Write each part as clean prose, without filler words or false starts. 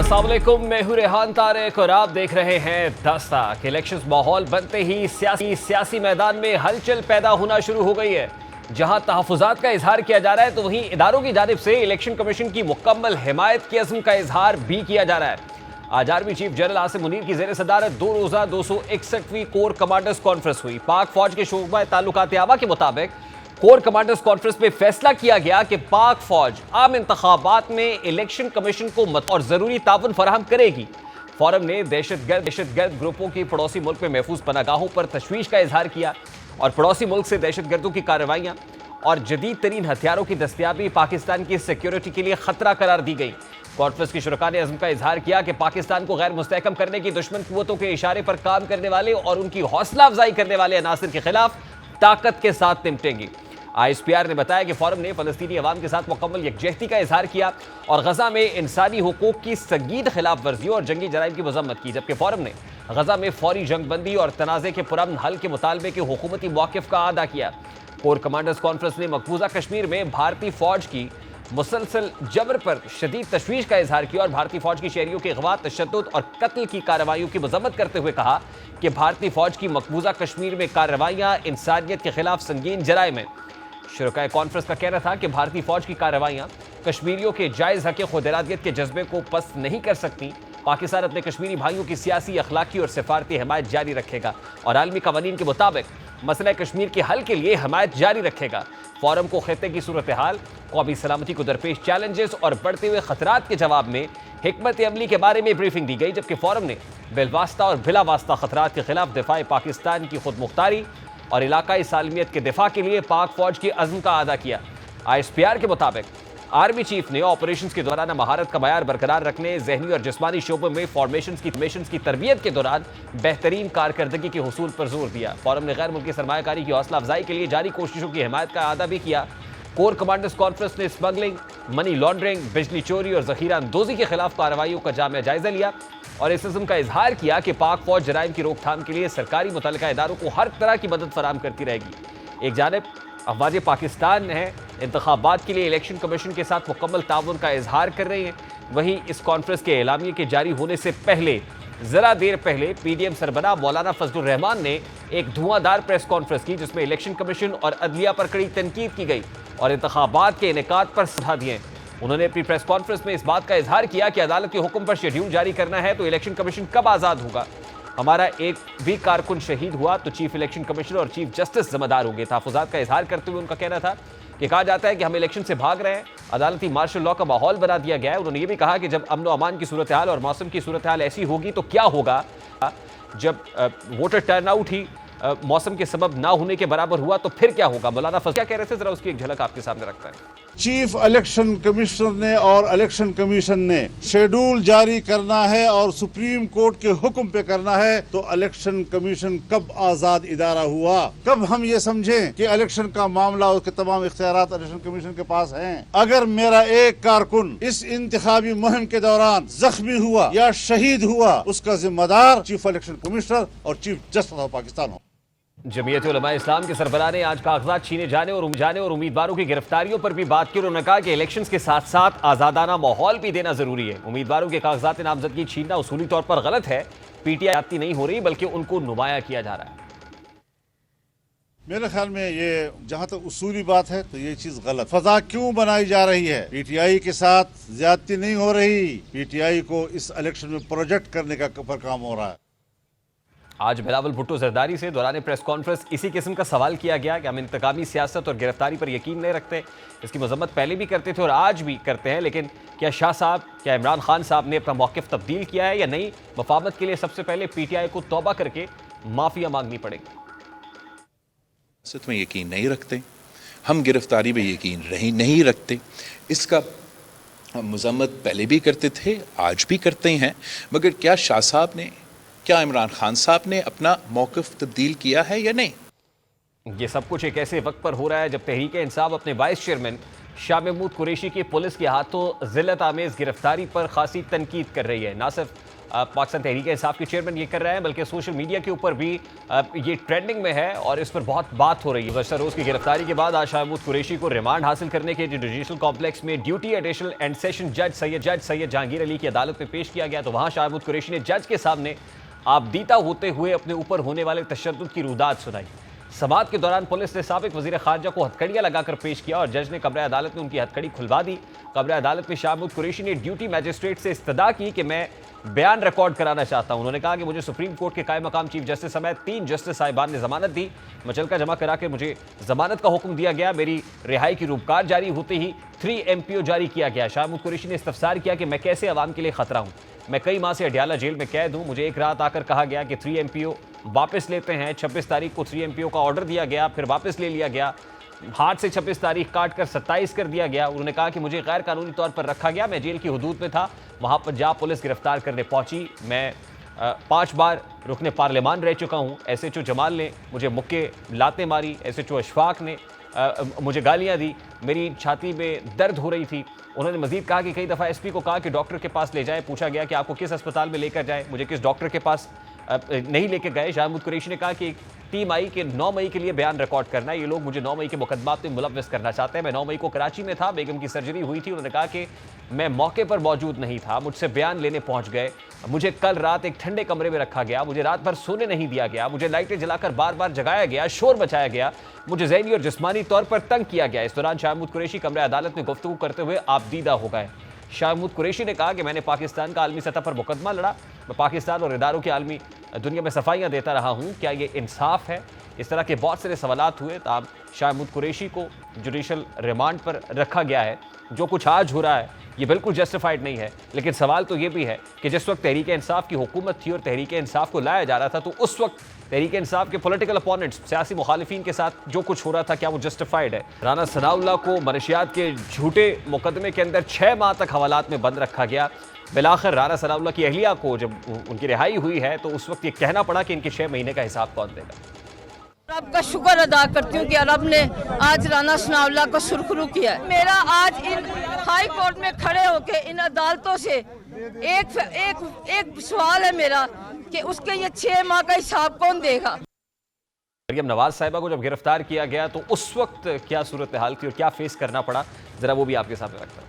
अस्सलाम वालेकुम, मैं हूं रेहान तारिक और आप देख रहे हैं दस्तक। इलेक्शन माहौल बनते ही सियासी मैदान में हलचल पैदा होना शुरू हो गई है। जहां तहफुजात का इजहार किया जा रहा है तो वहीं इदारों की जानिब से इलेक्शन कमीशन की मुकम्मल हिमायत के अज़्म का इजहार भी किया जा रहा है। आज army chief general Asim Munir की ज़ेर सदारत 2 रोज़ा 261वीं कोर कमांडर्स कॉन्फ्रेंस हुई। पाक फौज के शोबा ताल्लुकात आवा के मुताबिक कोर कमांडर्स कॉन्फ्रेंस में फैसला किया गया कि पाक फौज आम इंतखाबात में इलेक्शन कमीशन को मत और जरूरी ताउन फराहम करेगी। फोरम ने दहशतगर्द ग्रुपों की पड़ोसी मुल्क में महफूज पनागाहों पर तशवीश का इजहार किया और पड़ोसी मुल्क से दहशतगर्दों की कार्रवाइयां और जदीद तरीन हथियारों की दस्तियाबी पाकिस्तान की सिक्योरिटी के लिए खतरा करार दी गई। कॉन्फ्रेंस की शुरका ने अज़्म का इजहार किया कि पाकिस्तान को गैर मुस्तहकम करने की दुश्मन कुव्वतों के इशारे पर काम करने वाले और उनकी हौसला अफजाई करने वाले अनासिर के खिलाफ ताकत के साथ निपटेंगी। ISPR ने बताया कि फोरम ने फलस्तीनी अवाम के साथ मुकम्मल यकजहती का इजहार किया और गजा में इंसानी हुकूक की संगीन खिलाफ वर्जियों और जंगी जराइम की मजम्मत की, जबकि फोरम ने गजा में फौरी जंगबंदी और तनाज़े के पुरअमन हल के मुतालबे के हुकूमती मौक़िफ़ का अदा किया। कोर कमांडर्स कॉन्फ्रेंस ने मकबूजा कश्मीर में भारतीय फौज की मुसलसल जबर पर शदीद तशवीश का इजहार किया और भारतीय फौज की शहरियों के अगवा, तशद्दुद और कत्ल की कार्रवाइयों की मजम्मत करते हुए कहा कि भारतीय फौज की मकबूजा कश्मीर में कार्रवाइयाँ इंसानियत के खिलाफ संगीन जराइम है। शुरकाए कॉन्फ्रेंस का कहना था कि भारतीय फौज की कार्रवाइयां कश्मीरियों के जायज़ हक़ खुद इरादियत के जज्बे को पस्त नहीं कर सकती। पाकिस्तान अपने कश्मीरी भाइयों की सियासी, अखलाकी और सिफारती हिमायत जारी रखेगा और आलमी कवानीन के मुताबिक मसला कश्मीर के हल के लिए हिमायत जारी रखेगा। फोरम को खित्ते की सूरत हाल, कौमी सलामती को दरपेश चैलेंजेस और बढ़ते हुए खतरात के जवाब में हिकमत अमली के बारे में ब्रीफिंग दी गई, जबकि फोरम ने बिलवास्ता और बिला वास्ता खतरात के खिलाफ दिफाए पाकिस्तान की खुद मुख्तारी और इलाकाई सालमियत के दिफा के लिए पाक फौज की अज़्म का अदा किया। ISPR के मुताबिक आर्मी चीफ ने ऑपरेशन के दौरान महारत का मयार बरकरार रखने, जहनी और जिस्मानी शोबों में फॉर्मेशन की तरबियत के दौरान बेहतरीन कारकर्दगी के हुसूल पर जोर दिया। फोरम ने गैर मुल्की सरमायाकारी की हौसला अफजाई के लिए जारी कोशिशों की हिमायत का अदा भी किया। कोर कमांडर्स कॉन्फ्रेंस ने स्मगलिंग, मनी लॉन्ड्रिंग, बिजली चोरी और जखीरा अंदोजी के खिलाफ कार्रवाइयों का जामिया जायजा लिया और इस इज़्म का इजहार किया कि पाक फौज जराइम की रोकथाम के लिए सरकारी मुतल्लिका इदारों को हर तरह की मदद फराहम करती रहेगी। एक जानिब अफवाज पाकिस्तान है इंतखाबात के लिए इलेक्शन कमीशन के साथ मुकम्मल ताउन का इजहार कर रही है, वहीं इस कॉन्फ्रेंस के एलामिये के जारी होने से पहले जरा देर पहले PDM सरबराह मौलाना फजलुर रहमान ने एक धुआंधार प्रेस कॉन्फ्रेंस की, जिसमें इलेक्शन कमीशन और अदलिया पर कड़ी तनकीद की गई और इंतखाबात के इनेकाद पर सलाह दिए। उन्होंने अपनी प्रेस कॉन्फ्रेंस में इस बात का इजहार किया कि अदालत के हुक्म पर शेड्यूल जारी करना है तो इलेक्शन कमीशन कब आज़ाद होगा। हमारा एक भी कारकुन शहीद हुआ तो चीफ इलेक्शन कमिश्नर और चीफ जस्टिस जिम्मेदार होंगे। तहफुजात का इजहार करते हुए उनका कहना था कि कहा जाता है कि हम इलेक्शन से भाग रहे हैं, अदालती मार्शल लॉ का माहौल बना दिया गया है। उन्होंने ये भी कहा कि जब अमन व अमान की सूरत हाल और मौसम की सूरत हाल ऐसी होगी तो क्या होगा। जब वोटर टर्नआउट ही मौसम के सबब ना होने के बराबर हुआ तो फिर क्या होगा। मौलाना फजल क्या कह रहे थे, जरा उसकी एक झलक आपके सामने रखता है। चीफ इलेक्शन कमिश्नर ने और इलेक्शन कमीशन ने शेड्यूल जारी करना है और सुप्रीम कोर्ट के हुक्म पे करना है तो इलेक्शन कमीशन कब आजाद इदारा हुआ, कब हम ये समझें कि इलेक्शन का मामला उसके तमाम इख्तियारात इलेक्शन कमीशन के पास हैं। अगर मेरा एक कारकुन इस इंतखाबी मुहिम के दौरान जख्मी हुआ या शहीद हुआ, उसका जिम्मेदार चीफ इलेक्शन कमिश्नर और चीफ जस्टिस ऑफ पाकिस्तान हो। जमीयत उलमा इस्लाम के सरबराह ने आज कागजात छीने जाने और उम्मीदवारों की गिरफ्तारियों पर भी बात की। उन्होंने कहा कि इलेक्शंस के साथ साथ आज़ादाना माहौल भी देना जरूरी है। उम्मीदवारों के कागजात नामजदगी छीनना उसूली तौर पर गलत है। PTI जाती नहीं हो रही बल्कि उनको नुमाया किया जा रहा है। मेरे ख्याल में ये जहाँ तक उसूली बात है तो ये चीज गलत। फजा क्यों बनाई जा रही है? PTI के साथ ज्यादती नहीं हो रही, PTI को इस इलेक्शन में प्रोजेक्ट करने का पर काम हो रहा है। आज बिलावल भुट्टो जरदारी से दौरान प्रेस कॉन्फ्रेंस इसी किस्म का सवाल किया गया कि हम इंतकामी सियासत और गिरफ्तारी पर यकीन नहीं रखते। इसकी मजम्मत पहले भी करते थे और आज भी करते हैं, लेकिन क्या शाह साहब, क्या इमरान खान साहब ने अपना मौक़िफ़ तब्दील किया है या नहीं? मफामत के लिए सबसे पहले PTI को तौबा करके माफ़िया मांगनी पड़ेगी। सियासत में यकीन नहीं रखते, हम गिरफ्तारी में यकीन नहीं रखते। इसका हम मजम्मत पहले भी करते थे, आज भी करते हैं, मगर क्या शाह साहब ने, क्या इमरान खान साहब ने अपना मौक़िफ़ तब्दील किया है या नहीं? ये सब कुछ एक ऐसे वक्त पर हो रहा है जब तहरीक इंसाफ अपने वाइस चेयरमैन शाह महमूद कुरैशी की पुलिस के हाथों ज़िल्लत आमेज़ गिरफ्तारी पर खासी तनकीद कर रही है। ना सिर्फ पाकिस्तान तहरीक इंसाफ के चेयरमैन ये कर रहे हैं, बल्कि सोशल मीडिया के ऊपर भी ये ट्रेंडिंग में है और इस पर बहुत बात हो रही है। गुज़श्ता रोज़ की गिरफ्तारी के बाद आज शाह महमूद कुरैशी को रिमांड हासिल करने के जुडिशल कॉम्प्लेक्स में ड्यूटी एडिशनल एंड सेशन जज सैयद जहांगीर अली की अदालत में पेश किया गया। तो वहाँ शाह महमूद कुरैशी ने जज के सामने आपदीता होते हुए अपने ऊपर होने वाले तशद्दुद की रुदात सुनाई। समाअत के दौरान पुलिस ने साबिक वज़ीर ख़ारजा को हथकड़ियाँ लगाकर पेश किया और जज ने कब्र अदालत में उनकी हथकड़ी खुलवा दी। कब्र अदालत में शाह महमूद कुरैशी ने ड्यूटी मजिस्ट्रेट से इस्तदा की कि मैं बयान रिकॉर्ड कराना चाहता हूं। उन्होंने कहा कि मुझे सुप्रीम कोर्ट के कायम मकाम चीफ जस्टिस समेत 3 जस्टिस साहिबान ने जमानत दी। मुचलका जमा करा के मुझे जमानत का हुक्म दिया गया। मेरी रिहाई की रूपकार जारी होते ही 3 MPO जारी किया गया। शाह महमूद कुरैशी ने इस्तफसार किया कि मैं कैसे अवाम के लिए खतरा हूं। मैं कई माह से अडयाला जेल में कैद हूं। मुझे एक रात आकर कहा गया कि 3 MPO वापस लेते हैं। 26 तारीख को 3 MPO का ऑर्डर दिया गया, फिर वापस ले लिया गया। हाथ से 26 तारीख काट कर 27 कर दिया गया। उन्होंने कहा कि मुझे गैर कानूनी तौर पर रखा गया। मैं जेल की हुदूद में था, वहां पर जा पुलिस गिरफ्तार करने पहुंची। मैं 5 बार रुकने पार्लियामान रह चुका हूं। SHO जमाल ने मुझे मुक्के लाते मारी। SHO अशफाक ने मुझे गालियां दी। मेरी छाती में दर्द हो रही थी। उन्होंने मजीद कहा कि कई दफ़ा SP को कहा कि डॉक्टर के पास ले जाए। पूछा गया कि आपको किस अस्पताल में लेकर जाए, मुझे किस डॉक्टर के पास नहीं लेके गए। शाह महमूद कुरैशी ने कहा कि टीम आई कि 9 मई के लिए बयान रिकॉर्ड करना है। ये लोग मुझे 9 मई के मुकदमात में मुलव्वस करना चाहते हैं। मैं 9 मई को कराची में था, बेगम की सर्जरी हुई थी। उन्होंने कहा कि मैं मौके पर मौजूद नहीं था, मुझसे बयान लेने पहुंच गए। मुझे कल रात एक ठंडे कमरे में रखा गया। मुझे रात भर सोने नहीं दिया गया। मुझे लाइटें जलाकर बार बार जगाया गया, शोर बचाया गया। मुझे ज़हनी और जिस्मानी तौर पर तंग किया गया। इस दौरान शाह महमूद कुरैशी कमरे अदालत में गुफ्तगू करते हुए आपदीदा हो गए। शाह महमूद कुरैशी ने कहा कि मैंने पाकिस्तान का आलमी सतह पर मुकदमा लड़ा। मैं पाकिस्तान और इदारों के आलमी दुनिया में सफाइयाँ देता रहा हूँ। क्या ये इंसाफ है? इस तरह के बहुत सारे सवालात हुए। तब शाह महमूद कुरैशी को जुडिशल रिमांड पर रखा गया है। जो कुछ आज हो रहा है ये बिल्कुल जस्टिफाइड नहीं है, लेकिन सवाल तो ये भी है कि जिस वक्त तहरीक इंसाफ की हुकूमत थी और तहरीक इंसाफ को लाया जा रहा था, तो उस वक्त तहरीक इंसाफ के पॉलिटिकल अपोनेंट्स, सियासी मुखालिफिन के साथ जो कुछ हो रहा था, क्या वो जस्टिफाइड है? राना सनाउल्लाह को मनशियात के झूठे मुकदमे के अंदर 6 माह तक हवालात में बंद रखा गया। बिलाखिर राना सनाउल्लाह की अहलिया को जब उनकी रिहाई हुई है तो उस वक्त ये कहना पड़ा कि इनके 6 महीने का हिसाब कौन देगा। रब का शुक्र अदा करती हूँ कि रब ने आज राना सनाउल्लाह को सुरखरू किया है। मेरा आज इन हाई कोर्ट में खड़े होके इन अदालतों से एक सवाल है मेरा कि उसके ये 6 माह का हिसाब कौन देगा। मरियम नवाज साहिबा को जब गिरफ्तार किया गया तो उस वक्त क्या सूरत हाल थी और क्या फेस करना पड़ा, जरा वो भी आपके सामने रखता हूँ।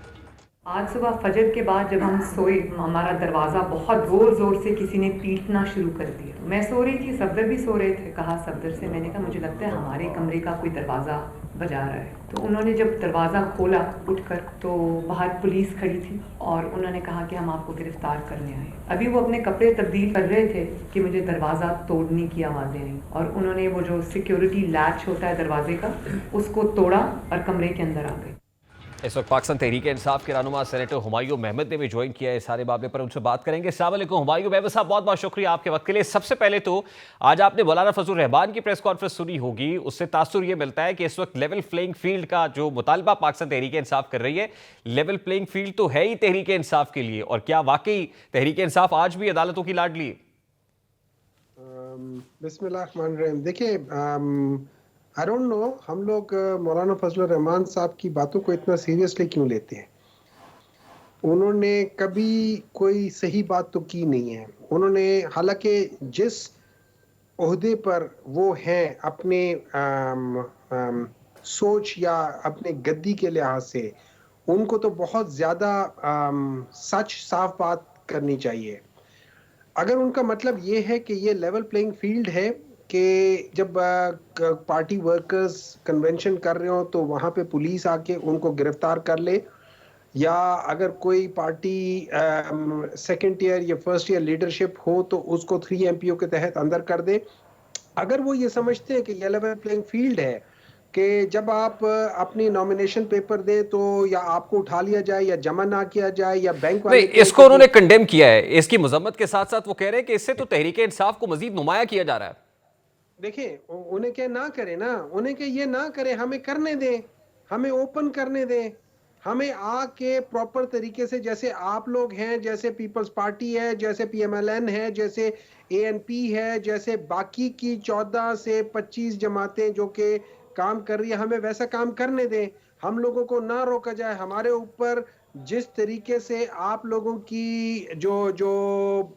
आज सुबह फजर के बाद जब हम सोए, हमारा दरवाज़ा बहुत ज़ोर ज़ोर से किसी ने पीटना शुरू कर दिया। मैं सो रही थी, सफदर भी सो रहे थे। कहा सफदर से, मैंने कहा मुझे लगता है हमारे कमरे का कोई दरवाज़ा बजा रहा है। तो उन्होंने जब दरवाज़ा खोला उठकर, तो बाहर पुलिस खड़ी थी और उन्होंने कहा कि हम आपको गिरफ्तार करने आए। अभी वो अपने कपड़े तब्दील कर रहे थे कि मुझे दरवाज़ा तोड़ने की आवाज़ें आई और उन्होंने वो जो सिक्योरिटी लैच होता है दरवाजे का, उसको तोड़ा और कमरे के अंदर आ गए। इस वक्त पाकिस्तान तहरीक इंसाफ के रहनुमा सेनेटर हुमायूं महमद ने भी ज्वाइन किया है इस सारे मामले पर। उनसे बात करेंगे। अस्सलाम वालेकुम हुमायूं महमद साहब, बहुत बहुत शुक्रिया आपके वक्त के लिए। सबसे पहले तो आज आपने मौलाना फजलुर रहमान की प्रेस कॉन्फ्रेंस सुनी होगी, उससे तासुर ये मिलता है कि इस वक्त लेवल प्लेइंग फील्ड का जो मुतालबा पाकिस्तान तहरीक इंसाफ कर रही है, लेवल प्लेइंग फील्ड तो है ही तहरीक इंसाफ के लिए, और क्या वाकई तहरीक इंसाफ आज भी अदालतों की लाडली है? बिस्मिल्लाहिर्रहमानिर्रहीम। देखिए, आई डोंट नो हम लोग मौलाना फजलुर रहमान साहब की बातों को इतना सीरियसली क्यों लेते हैं। उन्होंने कभी कोई सही बात तो की नहीं है। उन्होंने, हालांकि जिस ओहदे पर वो हैं, अपने सोच या अपने गद्दी के लिहाज से, उनको तो बहुत ज़्यादा सच साफ बात करनी चाहिए। अगर उनका मतलब ये है कि ये लेवल प्लेइंग फील्ड है कि जब पार्टी वर्कर्स कन्वेंशन कर रहे हो तो वहाँ पे पुलिस आके उनको गिरफ्तार कर ले, या अगर कोई पार्टी सेकंड ईयर या फर्स्ट ईयर लीडरशिप हो तो उसको 3 MPO के तहत अंदर कर दे, अगर वो ये समझते हैं कि ये लेवल प्लेइंग फील्ड है कि जब आप अपनी नॉमिनेशन पेपर दें तो या आपको उठा लिया जाए या जमा ना किया जाए या बैंक वाले, इसको उन्होंने कंडेम किया है। इसकी मजम्मत के साथ साथ वो कह रहे हैं कि इससे तो तहरीक इंसाफ को मजीद नुमाया किया जा रहा है। देखिए, उन्हें क्या ना करे ना, उन्हें क्या ये ना करे, हमें करने दें, हमें ओपन करने दें, हमें आके प्रॉपर तरीके से, जैसे आप लोग हैं, जैसे पीपल्स पार्टी है, जैसे PMLN है, जैसे ANP है, जैसे बाकी की 14 से 25 जमातें जो कि काम कर रही है, हमें वैसा काम करने दें। हम लोगों को ना रोका जाए, हमारे ऊपर जिस तरीके से आप लोगों की जो जो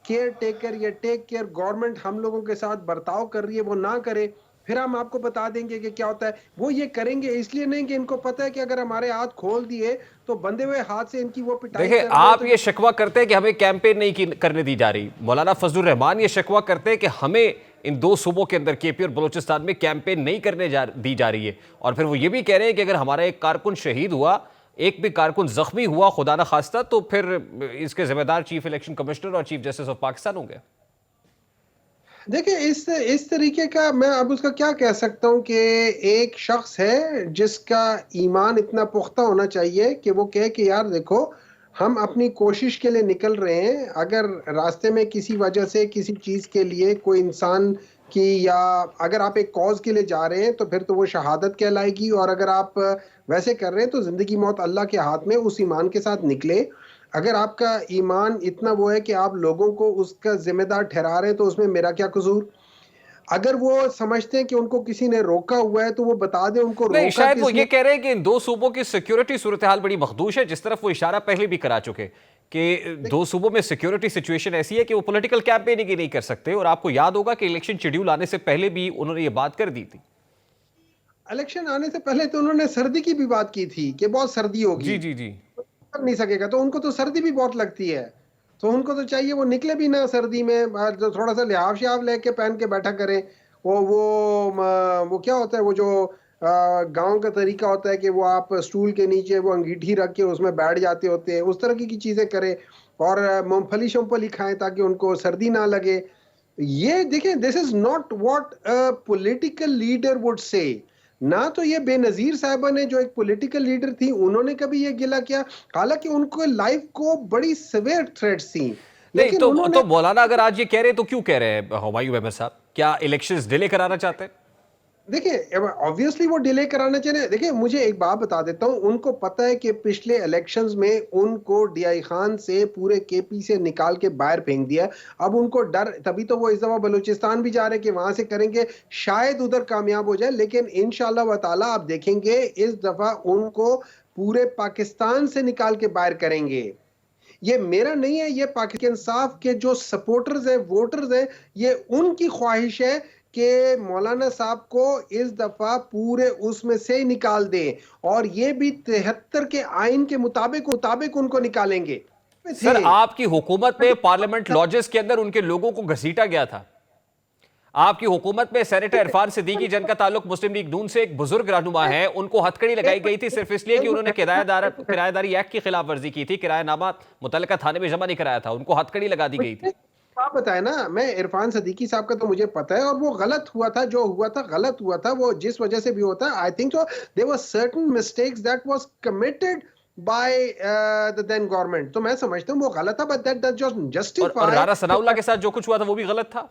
केयर टेकर या टेक केयर गवर्नमेंट हम लोगों के साथ बर्ताव कर रही है वो ना करे, फिर हम आपको बता देंगे कि क्या होता है। वो ये करेंगे इसलिए नहीं कि इनको पता है कि अगर हमारे हाथ खोल दिए तो बंधे हुए हाथ से इनकी वो पिटाई देखिए, कर रहे हैं आप तो ये शिकवा करते हैं कि हमें कैंपेन नहीं करने दी जा रही। मौलाना फजलुर रहमान ये शिकवा करते हैं कि हमें इन दो सूबों के अंदर केपी और बलूचिस्तान में कैंपेन नहीं करने दी जा रही है। और फिर वो ये भी कह रहे हैं कि अगर हमारा एक कारकुन शहीद हुआ, एक भी कारकुन जख्मी हुआ खुदा ना खास्ता, तो फिर इसके जिम्मेदार चीफ इलेक्शन कमिश्नर और चीफ जस्टिस ऑफ पाकिस्तान होंगे। देखिए इस तरीके का मैं अब उसका क्या कह सकता हूं कि एक शख्स है जिसका ईमान इतना पुख्ता होना चाहिए कि वो कहे कि यार देखो हम अपनी कोशिश के लिए निकल रहे हैं, अगर रास्ते में किसी वजह से किसी चीज के लिए कोई इंसान की या अगर आप एक कॉज के लिए जा रहे हैं तो फिर तो वो शहादत कहलाएगी, और अगर आप वैसे कर रहे हैं तो जिंदगी मौत अल्लाह के हाथ में, उस ईमान के साथ निकले। अगर आपका ईमान इतना वो है कि आप लोगों को उसका जिम्मेदार ठहरा रहे हैं तो उसमें मेरा क्या कसूर। अगर वो समझते हैं कि उनको किसी ने रोका हुआ है तो वो बता दें उनको नहीं, रोका शायद वो किसने। ये कह रहे हैं कि इन दो सूबों की सिक्योरिटी सूरत हाल बड़ी मखदूश है, जिस तरफ वो इशारा पहले भी करा चुके कि दो सूबों में सिक्योरिटी सिचुएशन ऐसी है कि वो पॉलिटिकल कैंपेनिंग ही नहीं कर सकते। और आपको याद होगा कि इलेक्शन शेड्यूल आने से पहले भी उन्होंने ये बात कर दी थी। इलेक्शन आने से पहले तो उन्होंने सर्दी की भी बात की थी कि बहुत सर्दी होगी, जी जी जी। कर नहीं सकेगा। तो उनको तो सर्दी भी बहुत लगती है, तो उनको तो चाहिए वो निकले भी ना सर्दी में, तो थोड़ा सा लिहाफ शिहाफ लेके पहन के बैठा करें। वो क्या होता है वो जो गांव का तरीका होता है कि वो आप स्टूल के नीचे वो अंगीठी रख के उसमें बैठ जाते होते हैं, उस तरह की चीजें करें और मूंगफली शमफली खाएं ताकि उनको सर्दी ना लगे। ये देखें, this is not what a political leader would say. ना तो ये बेनजीर साहिबा ने जो एक पॉलिटिकल लीडर थी उन्होंने कभी ये गिला किया, हालांकि उनको लाइफ को बड़ी सिवियर थ्रेट्स थी, नहीं लेकिन तो उन्होंने मौलाना अगर आज ये कह रहे हैं तो क्यों कह रहे हैं हुमायूं अहमद साहब? क्या इलेक्शंस डिले कराना चाहते हैं? देखिए ऑब्वियसली वो डिले कराना चाहिए। देखिए मुझे एक बात बता देता हूं, उनको पता है कि पिछले इलेक्शंस में उनको डीआई खान से पूरे केपी से निकाल के बाहर फेंक दिया। अब उनको डर, तभी तो वो इस दफा बलूचिस्तान भी जा रहे हैं कि वहां से करेंगे, शायद उधर कामयाब हो जाए। लेकिन इंशाल्लाह व ताला आप देखेंगे इस दफा उनको पूरे पाकिस्तान से निकाल के बाहर करेंगे। ये मेरा नहीं है, ये पाकिस्तान इंसाफ के जो सपोर्टर्स हैं, वोटर्स हैं, ये उनकी ख्वाहिश है कि मौलाना साहब को इस दफा पूरे उसमें से निकाल दें, और ये भी 73 के आइन के मुताबिक उनको निकालेंगे। सर, आपकी हुकूमत में पार्लियामेंट लॉजेस के अंदर उनके लोगों को घसीटा गया था। आपकी हुकूमत में सेनेटर इरफान सिद्दीकी, जिनका ताल्लुक मुस्लिम लीग नून से एक बुजुर्ग रहनुमा है, उनको हथकड़ी लगाई गई थी सिर्फ इसलिए कि उन्होंने किराएदारी एक्ट की खिलाफ वर्जी की थी, किरायानामा मुतल्लिका थाने में जमा नहीं कराया था, उनको हथकड़ी लगा दी गई थी। आप बताए ना, मैं इरफान सिद्दीकी साहब का तो मुझे पता है, और वो गलत हुआ था, जो हुआ था गलत हुआ था, वो जिस वजह से भी होता है। I think so there were certain mistakes that was committed by the then government, तो मैं समझता हूं वो गलत था, बट दैट जस्ट जस्टिफाई। और राना सनाउल्लाह के साथ जो कुछ हुआ था वो भी गलत था।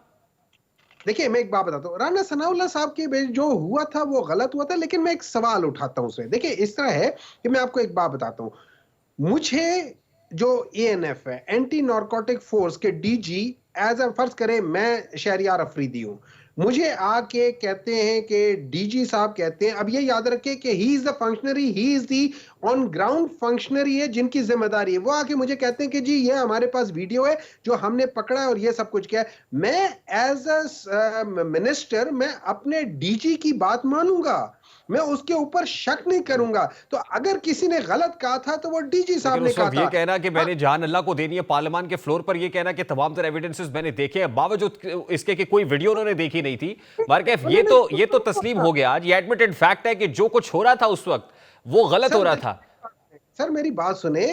देखिए मैं एक बात बताता हूँ, राना सनाउल्लाह साहब के जो हुआ था वो गलत हुआ था, लेकिन मैं एक सवाल उठाता हूँ उसमें। देखिए इस तरह है कि मैं आपको एक बात बताता हूँ, मुझे जो एएनएफ है, एंटी नारकोटिक फोर्स के डीजी, एज अ फर्ज करें मैं शहरियार अफरीदी हूं, मुझे आके कहते हैं कि डीजी साहब कहते हैं, अब ये याद रखें कि he is the functionary, he is the on ground functionary है जिनकी जिम्मेदारी है। वो आके मुझे कहते हैं कि जी ये हमारे पास वीडियो है जो हमने पकड़ा है और ये सब कुछ किया है। मैं एज अ मिनिस्टर मैं अपने डीजी की बात मानूंगा, मैं उसके ऊपर शक नहीं करूंगा। तो अगर किसी ने गलत कहा था तो वो डीजी साहब ने कहा था। ये कहना कि मैंने जान अल्लाह को देनी है, पार्लियामान के फ्लोर पर ये कहना कि तमाम तरह एविडेंसेस मैंने देखे हैं, बावजूद इसके कि कोई वीडियो उन्होंने देखी नहीं थी। मरकैफ ये तो तस्लीम हो गया आज, ये एडमिटेड फैक्ट है कि जो कुछ हो रहा था उस वक्त वो गलत हो रहा था। सर मेरी बात सुने,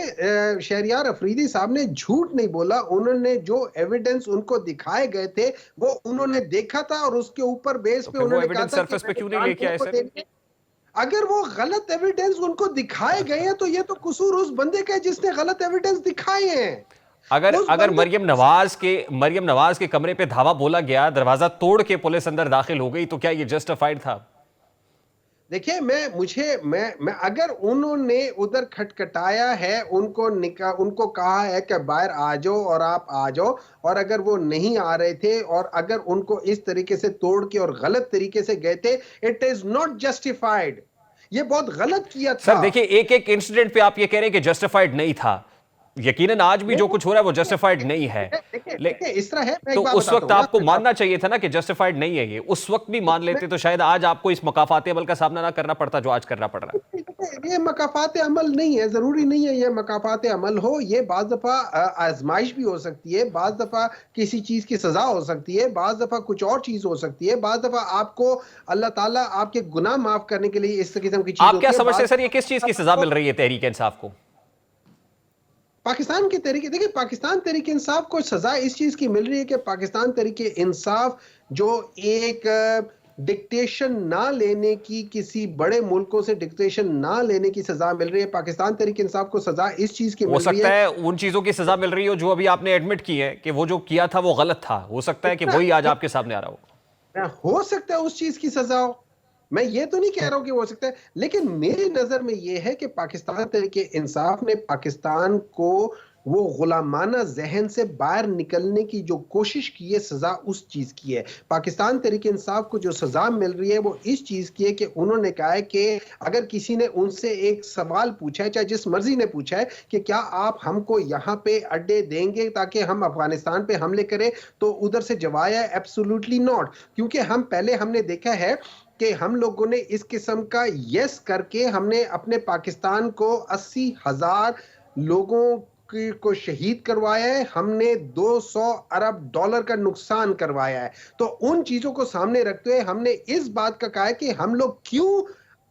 शहरियार अफरीदी साहब ने झूठ नहीं बोला, उन्होंने जो एविडेंस उनको दिखाए गए थे वो उन्होंने देखा था, और उसके ऊपर बेस पे उन्होंने कहा था सरफेस पे क्यों नहीं लेके आए सर? अगर वो गलत एविडेंस उनको दिखाए गए हैं तो ये तो कसूर उस बंदे का है जिसने गलत एविडेंस दिखाए हैं। अगर मरियम नवाज के कमरे पे धावा बोला गया, दरवाजा तोड़ के पुलिस अंदर दाखिल हो गई, तो क्या ये जस्टिफाइड था? देखिए मैं अगर उन्होंने उधर खटखटाया है, उनको कहा है कि बाहर आ जाओ और आप आ जाओ, और अगर वो नहीं आ रहे थे और अगर उनको इस तरीके से तोड़ के और गलत तरीके से गए थे, इट इज नॉट जस्टिफाइड। ये बहुत गलत किया था। सर देखिए, एक एक इंसिडेंट पे आप ये कह रहे हैं कि जस्टिफाइड नहीं था। यकीनन आज भी जो कुछ हो रहा है वो जस्टिफाइड नहीं है। देखिए इस तरह है, मैं तो एक बात उस बताता वक्त हूँ आपको ना, मानना चाहिए था ना कि जस्टिफाइड नहीं है ये। उस वक्त भी मान लेते तो शायद आज आपको इस मकाफाती अमल का सामना ना करना पड़ता जो आज करना पड़ रहा है। ये मकाफात अमल नहीं है, जरूरी नहीं है ये मकाफात अमल हो। ये बाज दफा आजमाइश भी हो सकती है, बाज दफा किसी चीज की सजा हो सकती है, बाज दफा कुछ और चीज हो सकती है, बाज दफा आपको अल्लाह ताला आपके गुनाह माफ करने के लिए इस किस्म की चीज आप क्या होती है। समझते हैं सर, ये किस चीज की सजा मिल रही है तहरीक इंसाफ को? पाकिस्तान के तरीके, देखिए पाकिस्तान तहरीक इंसाफ को सजा इस चीज की मिल रही है कि पाकिस्तान तहरीक इंसाफ जो एक डिक्टेशन ना लेने की, किसी बड़े मुल्कों से डिक्टेशन ना लेने की सजा मिल रही है। पाकिस्तान तहरीक इंसाफ को सजा इस चीज की हो मिल रही सकता है, है उन चीजों की सजा मिल रही हो जो अभी आपने एडमिट की है कि वो जो किया था वो गलत था। हो सकता है कि वही आज आपके सामने आ रहा हो सकता है उस चीज की सजा हो। मैं ये तो नहीं कह रहा हूं कि हो सकता है, लेकिन मेरी नजर में ये है कि पाकिस्तान तहरीक इंसाफ ने पाकिस्तान को वो गुलामाना जहन से बाहर निकलने की जो कोशिश की है, सजा उस चीज की है। पाकिस्तान तहरीक इंसाफ को जो सजा मिल रही है वो इस चीज की है कि उन्होंने कहा है कि अगर किसी ने उनसे एक सवाल पूछा है, चाहे जिस मर्जी ने पूछा है कि क्या आप हमको यहाँ पे अड्डे देंगे ताकि हम अफगानिस्तान पे हमले करें, तो उधर से जवाब है एब्सोल्युटली नॉट। क्योंकि हमने देखा है कि हम लोगों ने इस किस्म का यस करके हमने अपने पाकिस्तान को 80,000 लोगों को शहीद करवाया है, हमने 200 अरब डॉलर का नुकसान करवाया है। तो उन चीजों को सामने रखते हुए हमने इस बात का कहा है कि हम लोग क्यों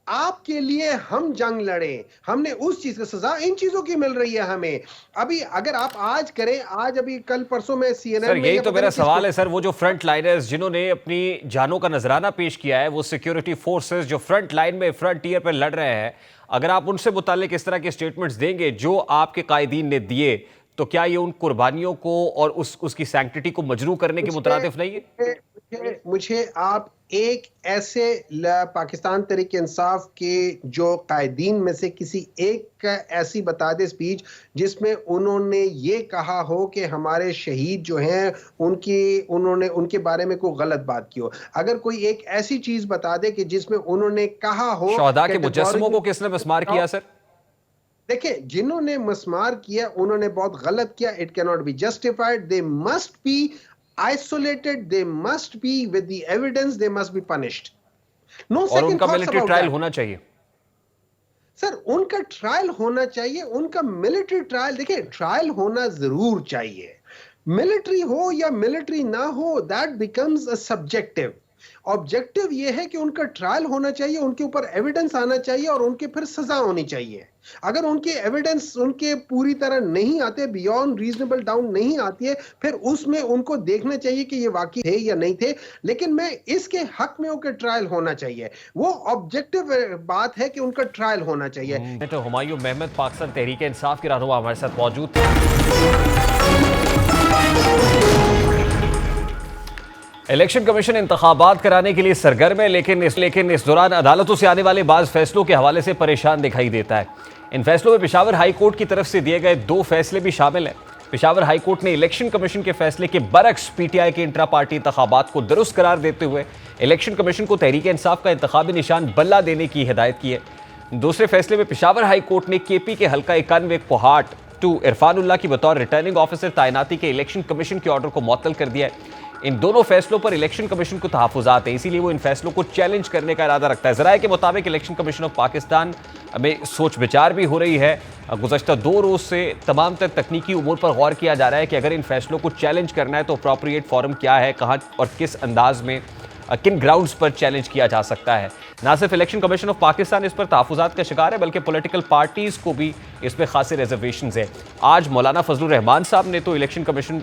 आपके लिए हम जंग लड़े, हमने उस चीज का सजा इन चीजों की मिल रही है हमें। अभी अगर आप आज करें, आज अभी कल परसों में CNN सर, में, यही तो मेरा सवाल है सर। वो जो फ्रंट लाइनर्स जिन्होंने अपनी जानों का नजराना पेश किया है, वो सिक्योरिटी फोर्सेस जो फ्रंट लाइन में फ्रंटियर पर लड़ रहे हैं, अगर आप उनसे मुतालिक इस तरह के स्टेटमेंट्स देंगे जो आपके कायदीन ने दिए, तो क्या ये उन कुर्बानियों को और उसकी सैंक्टिटी को मजरू करने के मुतरादिफ नहीं है? मुझे आप एक ऐसे पाकिस्तान तहरीक इंसाफ के जो कायदीन में से किसी एक का ऐसी बता दे स्पीच जिसमें उन्होंने ये कहा हो कि हमारे शहीद जो हैं उन्होंने उनके बारे में कोई गलत बात की हो। अगर कोई एक ऐसी चीज बता दे कि जिसमें उन्होंने कहा हो शोहदा के मुजस्समों को किसने मस्मार किया सर? देखिए, जिन्होंने मस्मार किया उन्होंने बहुत गलत किया। It can not be justified, they must be isolated, they must be with the evidence, they must be punished. No और second उनका thoughts military about trial that. होना चाहिए। सर उनका ट्रायल होना चाहिए, उनका मिलिट्री ट्रायल, देखिए ट्रायल होना जरूर चाहिए। मिलिट्री हो या मिलिट्री ना हो, that becomes a subjective. Objective ये है कि उनका ट्रायल होना चाहिए, उनके ऊपर एविडेंस आना चाहिए और उनके फिर सजा होनी चाहिए। अगर उनके एविडेंस उनके पूरी तरह नहीं आते, बियॉन्ड रीजनेबल डाउट नहीं आती है, फिर उसमें उनको देखना चाहिए कि ये वाकई थे या नहीं थे। लेकिन मैं इसके हक में उनका ट्रायल होना चाहिए, वो ऑब्जेक्टिव बात है कि उनका ट्रायल होना चाहिए। तो हुमायूं मेहमद पाकिस्तान तहरीक इंसाफ के रहनुमा हमारे साथ मौजूद थे। इलेक्शन कमीशन इंतखाबात कराने के लिए सरगर्म है, लेकिन इस दौरान अदालतों से आने वाले बाज़ फैसलों के हवाले से परेशान दिखाई देता है। इन फैसलों में पेशावर हाई कोर्ट की तरफ से दिए गए 2 फैसले भी शामिल हैं। पेशावर हाई कोर्ट ने इलेक्शन कमीशन के फैसले के बरक्स पीटीआई के इंट्रा पार्टी इंतखाबात को दुरुस्त करार देते हुए इलेक्शन कमीशन को तहरीक इंसाफ का इंतखाबी निशान बल्ला देने की हिदायत की है। दूसरे फैसले में पेशावर हाई कोर्ट ने केपी के हल्का 91 पोहाट टू इरफानुल्लाह की बतौर रिटर्निंग ऑफिसर तैनाती के इलेक्शन कमीशन के ऑर्डर को मुअत्तल कर दिया है। इन दोनों फैसलों पर इलेक्शन कमीशन को तहफ़्फ़ुज़ात है, इसीलिए वो इन फैसलों को चैलेंज करने का इरादा रखता है। ज़राए के मुताबिक इलेक्शन कमीशन ऑफ पाकिस्तान में सोच विचार भी हो रही है। गुज़श्ता 2 रोज़ से तमाम तर तकनीकी उमूर पर गौर किया जा रहा है कि अगर इन फैसलों को चैलेंज करना है तो अप्रोप्रिएट फॉरम क्या है, कहाँ और किस अंदाज में, किन ग्राउंड्स पर चैलेंज किया जा सकता है। ना सिर्फ इलेक्शन कमीशन ऑफ पाकिस्तान इस पर तहफ़्फ़ुज़ात का शिकार है, बल्कि पॉलिटिकल पार्टीज़ को भी इस पर खासे रिजर्वेशंस है। आज मौलाना फजलुर रहमान साहब ने तो इलेक्शन कमीशन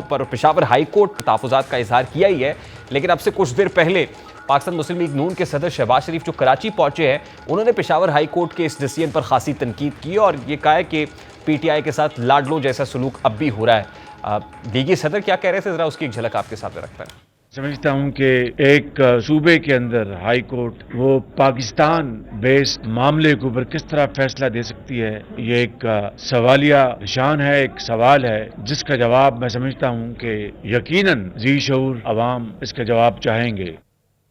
पर पेशावर हाई कोर्ट तहफ़्फ़ुज़ात का इजहार किया ही है, लेकिन अब से कुछ देर पहले पाकिस्तान मुस्लिम लीग नून के सदर शहबाज शरीफ जो कराची पहुंचे हैं, उन्होंने पेशावर हाई कोर्ट के इस डिसीजन पर खासी तनकीद की और ये कहा है कि पीटीआई के साथ लाडलो जैसा सलूक अब भी हो रहा है। लीगी सदर क्या कह रहे थे, ज़रा उसकी एक झलक आपके सामने रखता है। समझता हूं कि एक सूबे के अंदर हाई कोर्ट वो पाकिस्तान बेस्ड मामले के ऊपर किस तरह फैसला दे सकती है, ये एक सवालिया निशान है, एक सवाल है जिसका जवाब मैं समझता हूं कि यकीनन जी शऊर अवाम इसका जवाब चाहेंगे।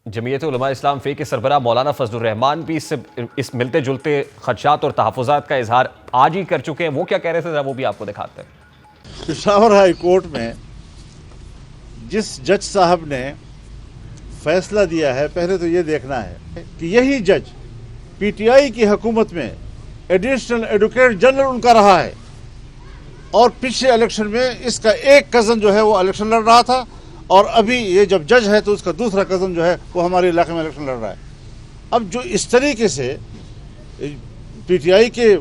जमीयत उलमा इस्लाम फे के सरबराह मौलाना फजलुर रहमान भी इस मिलते जुलते खदशात और तहफ़्फ़ुज़ात का इजहार आज ही कर चुके हैं। वो क्या कह रहे थे, जरा वो भी आपको दिखाते हैं। पेशावर हाई कोर्ट में जिस जज साहब ने फैसला दिया है, पहले तो ये देखना है कि यही जज पीटीआई की हुकूमत में एडिशनल एडवोकेट जनरल उनका रहा है और पिछले इलेक्शन में इसका एक कज़न जो है वो इलेक्शन लड़ रहा था और अभी ये जब जज है तो उसका दूसरा कज़न जो है वो हमारे इलाके में इलेक्शन लड़ रहा है। अब जो इस तरीके से पीटीआई के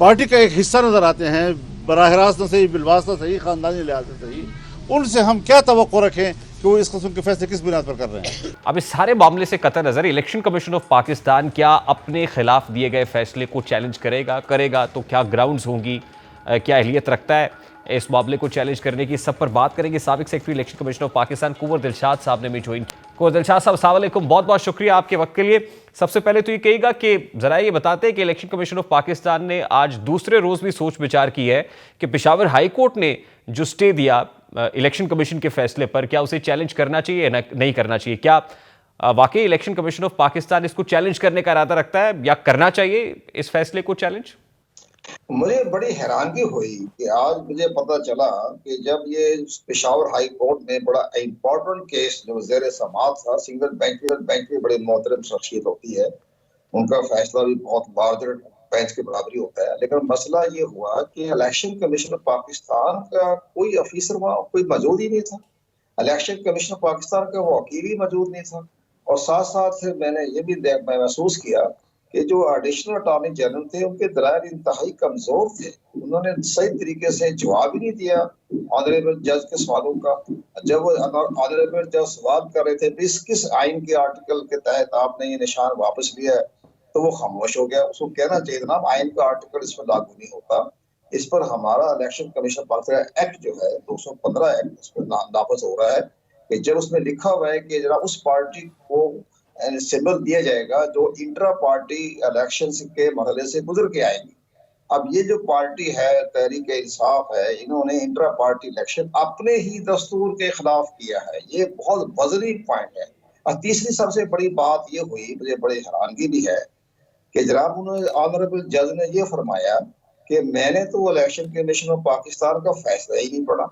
पार्टी का एक हिस्सा नज़र आते हैं, बराह रास्त सही, बिलवास्ता सही, ख़ानदानी लिहाज से सही, उनसे हम क्या तवक्को रखें कि वो इस किस्म के फैसले किस बुनियाद पर कर रहे हैं। अब इस सारे मामले से कतई नज़र इलेक्शन कमीशन ऑफ पाकिस्तान क्या अपने खिलाफ दिए गए फैसले को चैलेंज करेगा तो क्या ग्राउंड्स होंगी, क्या अहलियत रखता है इस मामले को चैलेंज करने की, सब पर बात करेंगे। साबिक secretary election commission of Pakistan Kanwar Dilshad साहब ने भी ज्वाइन। कुंवर दिलशाद साहब, अस्सलाम वालेकुम, बहुत बहुत शुक्रिया आपके वक्त के लिए। सबसे पहले तो ये कहिएगा कि ज़रा ये बताते हैं कि इलेक्शन कमीशन ऑफ पाकिस्तान ने आज दूसरे रोज़ भी सोच विचार की है कि पेशावर हाई कोर्ट ने जो स्टे दिया इलेक्शन कमीशन के फैसले पर, क्या उसे चैलेंज करना चाहिए या नहीं करना चाहिए? क्या वाकई इलेक्शन कमीशन ऑफ पाकिस्तान इसको चैलेंज करने का इरादा रखता है या करना चाहिए इस फैसले को चैलेंज? मुझे बड़ी हैरानगी हुई कि आज मुझे पता चला कि जब ये पेशावर हाई कोर्ट में बड़ा इम्पोर्टेंट केस जो ज़ेर समाअत था, सिंगल बेंच की बड़ी मोहतरम शख्सियत होती है, उनका फैसला भी बहुत लार्जर बेंच के बराबरी होता है, लेकिन मसला ये हुआ कि इलेक्शन कमीशन ऑफ पाकिस्तान का कोई ऑफिसर वहाँ कोई मौजूद ही नहीं था। इलेक्शन कमीशन ऑफ पाकिस्तान का वकील ही मौजूद नहीं था और साथ साथ मैंने ये भी महसूस किया कि जो एडिशनल अटॉर्नी जनरल थे उनके दलाइल इंतहाई कमजोर थे। उन्होंने सही तरीके से जवाब ही नहीं दिया ऑनरेबल जज के सवालों का। जब वो ऑनरेबल जज सवाल कर रहे थे किस आइन के आर्टिकल के तहत आपने ये निशान वापस लिया है, तो वो खामोश हो गया। उसको कहना चाहिए था ना आइन का आर्टिकल इस पर लागू नहीं होता। इस पर हमारा इलेक्शन कमीशन पाकिस्तान एक्ट जो है 215 एक्ट इस पर नाफिज हो रहा है कि जब उसमें लिखा हुआ है कि जरा उस पार्टी को सिंबल दिया जाएगा जो इंट्रा पार्टी इलेक्शन के मरहले से गुजर के आएंगी। अब ये जो पार्टी है तहरीक इंसाफ है, इन्होंने इंट्रा पार्टी इलेक्शन अपने ही दस्तूर के खिलाफ किया है। ये बहुत वजनी पॉइंट है। और तीसरी सबसे बड़ी बात ये हुई, मुझे बड़ी हैरानगी भी है कि जनाब उन्होंने ऑनरेबल जज ने ये फरमाया कि मैंने तो इलेक्शन कमीशन ऑफ पाकिस्तान का फैसला ही नहीं पढ़ा।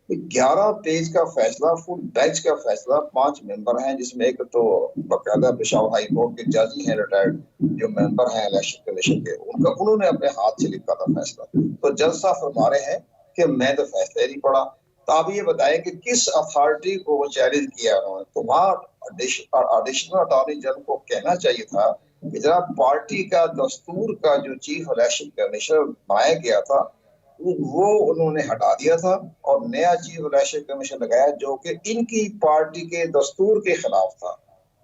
11 पेज का फैसला, फुल बेंच का फैसला, 5 मेंबर हैं जिसमें एक तो बाकायदा पेशावर हाई कोर्ट के जज ही हैं रिटायर्ड जो मेंबर हैं इलेक्शन कमीशन के, उन्होंने अपने हाथ से लिखा था फैसला। तो जज साहब फरमा रहे हैं कि मैं तो फैसला ही नहीं पढ़ा। तो आप ये बताएं कि किस अथॉरिटी को वो चैलेंज किया उन्होंने? तो वहाँ एडिशनल अटॉर्नी जनरल को कहना चाहिए था कि जनाब पार्टी का दस्तूर का जो चीफ इलेक्शन कमिश्नर बनाया गया था वो उन्होंने हटा दिया था और नया चीफ इलेक्शन कमीशन लगाया जो कि इनकी पार्टी के दस्तूर के खिलाफ था।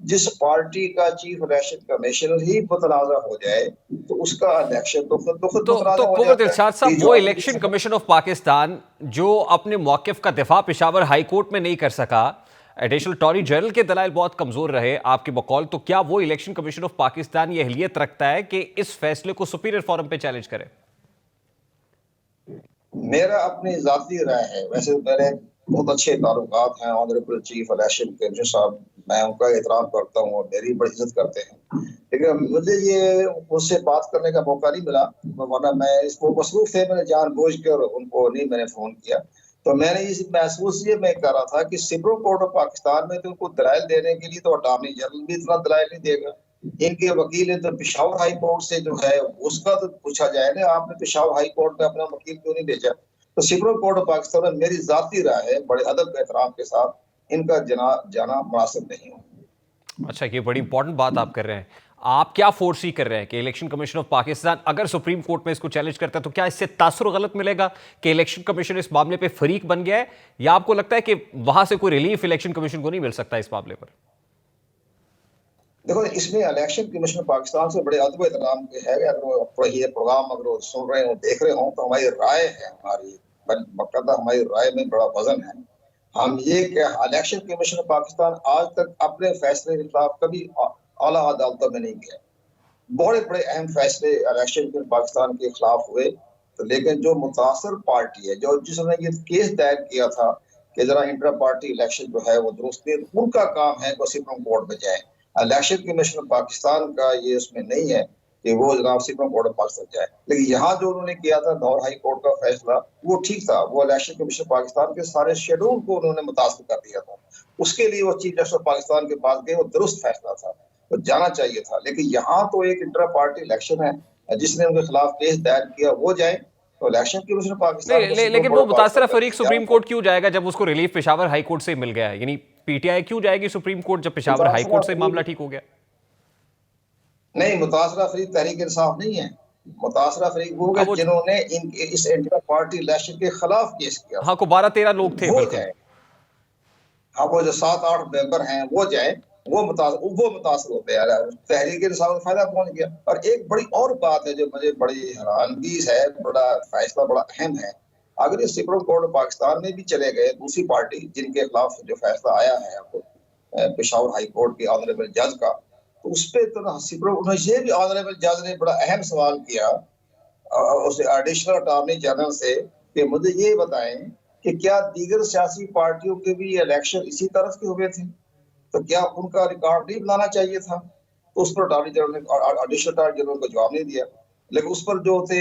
जिस पार्टी का चीफ इलेक्शन कमीशनर ही मुतनाज़ा हो जाए तो उसका इलेक्शन तो कुंवर दिलशाद साहब, वो इलेक्शन कमीशन ऑफ पाकिस्तान जो अपने मौक़िफ़ का दिफा पेशावर हाई कोर्ट में नहीं कर सका, एडिशनल अटॉर्नी जनरल के दलाइल बहुत कमजोर रहे आपके बकौल, तो क्या वो इलेक्शन कमीशन ऑफ पाकिस्तान ये अहलियत रखता है कि इस फैसले को सुपीरियर फोरम पे चैलेंज करे? मेरा अपनी जाती राय है। वैसे मेरे बहुत अच्छे ताल्लुकात हैं ऑनरेबल चीफ इलेक्शन कमीशनर साहब, मैं उनका एहतराम करता हूँ और मेरी बड़ी इज्जत करते हैं, लेकिन मुझे ये उससे बात करने का मौका नहीं मिला, वरना मैं इसको मसरूफ थे, मैंने जानबूझकर उनको नहीं मैंने फोन किया। तो मैंने इस महसूस ये मैं कर रहा था कि सुप्रीम कोर्ट ऑफ पाकिस्तान में तो उनको दलाइल देने के लिए तो अटॉर्नी जनरल भी इतना दलाइल नहीं देगा। इनके वकील है तो पेशावर हाई कोर्ट से जो है उसका तो पूछा जाए ना, आपने पेशावर हाई कोर्ट में अपना वकील क्यों नहीं भेजा? तो सुप्रीम कोर्ट ऑफ पाकिस्तान में मेरी जाती राय है, बड़े अदब एहतराम के साथ इनका जाना मुनासिब नहीं हो। अच्छा, ये बड़ी इंपॉर्टेंट बात आप कर रहे हैं। आप क्या फोर्सी कर रहे हैं कि इलेक्शन कमीशन ऑफ पाकिस्तान अगर सुप्रीम कोर्ट में इसको चैलेंज करता है तो क्या इससे तासुर गलत मिलेगा कि इलेक्शन कमीशन इस मामले पे फरीक बन गया है, या आपको लगता है कि वहां से कोई रिलीफ इलेक्शन कमीशन को नहीं मिल सकता इस मामले पर? देखो, इसमें इलेक्शन कमीशन पाकिस्तान से बड़े अदब एहतराम के है। अगर ये प्रोग्राम अगर सुन रहे हो, देख रहे हो, तो हमारी राय है, हमारी बाकायदा हमारी राय में बड़ा वजन है। हम ये कि इलेक्शन कमीशन पाकिस्तान आज तक अपने फैसले के खिलाफ कभी आला अदालतों में नहीं गया। बड़े अहम फैसले इलेक्शन पाकिस्तान के खिलाफ हुए, तो लेकिन जो मुतासर पार्टी है, जो जिसने ये केस दायर किया था कि जरा इंटर पार्टी इलेक्शन जो है वो दुरुस्त नहीं, उनका काम है कि सुप्रीम कोर्ट में जाए। इलेक्शन कमीशन पाकिस्तान का ये उसमें नहीं है कि वो जनाब सुप्रीम कोर्ट में पाकिस्तान जाए। लेकिन यहाँ जो उन्होंने किया था लाहौर हाई कोर्ट का फैसला, वो ठीक था। वो इलेक्शन कमीशन पाकिस्तान के सारे शेड्यूल को उन्होंने मुतासिर कर दिया था। उसके लिए वो चीफ जस्टिस ऑफ पाकिस्तान के पास गए, वो दुरुस्त फैसला था, वो जाना चाहिए था। लेकिन यहाँ तो एक इंटर पार्टी इलेक्शन है, जिसने उनके खिलाफ केस दायर किया वो जाए, तो इलेक्शन कमीशन पाकिस्तान लेकिन वो मुतासरा फरीक सुप्रीम कोर्ट क्यों जाएगा जब उसको रिलीफ पेशावर हाई कोर्ट से मिल गया है? यानी पीटीआई क्यों जाएगी सुप्रीम कोर्ट जब पेशावर हाई कोर्ट से मामला ठीक हो गया? नहीं, मुतासरा फरीक तहरीक इंसाफ नहीं है। मुतासरा फरीक वो है जिन्होंने इस इंटर पार्टी इलेक्शन के खिलाफ केस किया। हाँ, को 12-13 लोग थे। वो जाए, हाँ, वो जो 7-8 मेंबर हैं वो जाए, वो मुतासर होते हैं। तहरीक इंसाफ को फायदा पहुंच गया। और एक बड़ी और बात है जो मुझे बड़ी हैरानगी है, बड़ा फैसला बड़ा अहम है। अगर ये सुप्रीम कोर्ट पाकिस्तान में भी चले गए, दूसरी पार्टी जिनके खिलाफ जो फैसला आया है आपको पेशावर हाई कोर्ट के ऑनरेबल जज का, तो उस पे तो ये भी ऑनरेबल जज ने बड़ा अहम सवाल किया उस एडिशनल अटॉर्नी जनरल से कि मुझे ये बताएं कि क्या दीगर सियासी पार्टियों के भी इलेक्शन इसी तरह के हुए थे, तो क्या उनका रिकॉर्ड नहीं बनाना चाहिए था? तो उस पर अटॉर्नी जनरल ने, एडिशनल अटॉर्नी जनरल को जवाब नहीं दिया। लेकिन उस पर जो थे